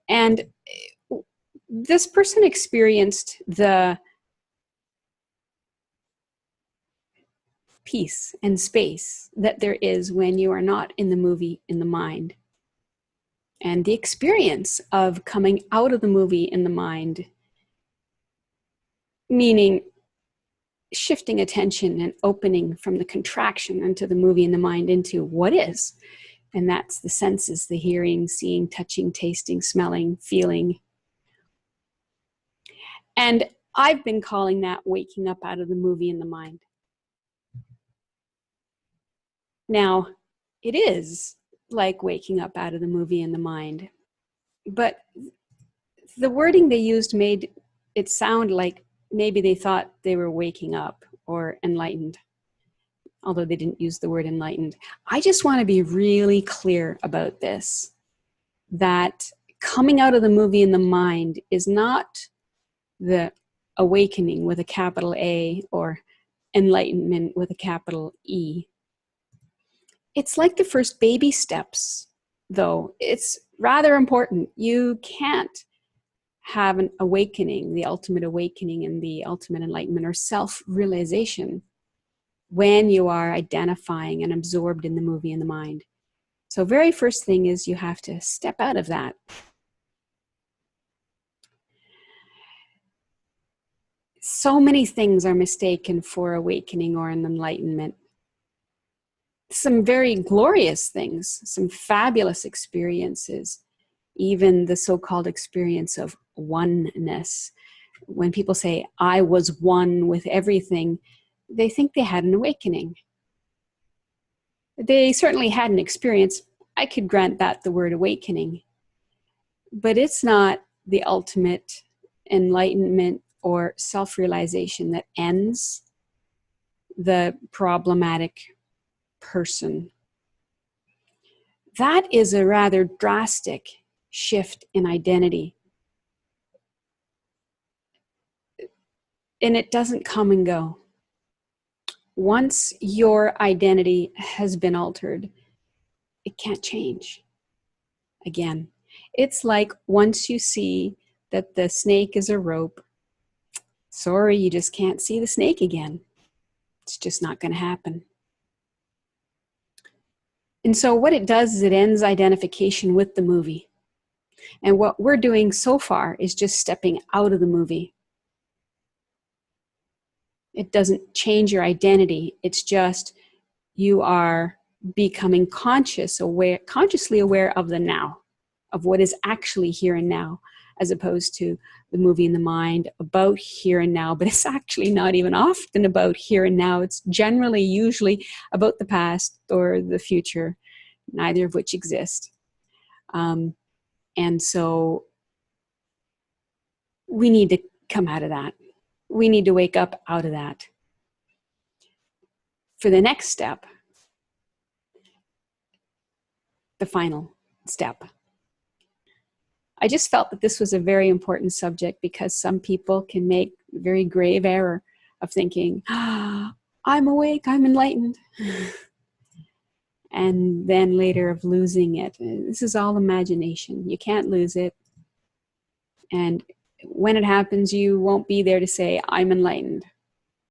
And this person experienced the peace and space that there is when you are not in the movie in the mind. And the experience of coming out of the movie in the mind, meaning shifting attention and opening from the contraction into the movie in the mind into what is. And that's the senses, the hearing, seeing, touching, tasting, smelling, feeling. And I've been calling that waking up out of the movie in the mind. Now, it is like waking up out of the movie in the mind, but the wording they used made it sound like maybe they thought they were waking up or enlightened, although they didn't use the word enlightened. I just want to be really clear about this, that coming out of the movie in the mind is not the awakening with a capital A or enlightenment with a capital E. It's like the first baby steps, though. It's rather important. You can't have an awakening, the ultimate awakening and the ultimate enlightenment or self-realization when you are identifying and absorbed in the movie in the mind. So very first thing is you have to step out of that. So many things are mistaken for awakening or an enlightenment. Some very glorious things, some fabulous experiences, even the so-called experience of oneness. When people say, I was one with everything, they think they had an awakening. They certainly had an experience. I could grant that the word awakening, but it's not the ultimate enlightenment or self-realization that ends the problematic person. That is a rather drastic shift in identity. And it doesn't come and go. Once your identity has been altered, it can't change again. It's like once you see that the snake is a rope, sorry, you just can't see the snake again. It's just not going to happen. And so what it does is it ends identification with the movie. And what we're doing so far is just stepping out of the movie. It doesn't change your identity. It's just you are becoming consciously aware of the now, of what is actually here and now, as opposed to the movie in the mind about here and now. But it's actually not even often about here and now. It's generally, usually about the past or the future, neither of which exist. And so we need to come out of that. We need to wake up out of that. For the next step, the final step. I just felt that this was a very important subject because some people can make a very grave error of thinking, I'm awake, I'm enlightened. And then later of losing it. This is all imagination. You can't lose it. And when it happens, you won't be there to say, I'm enlightened.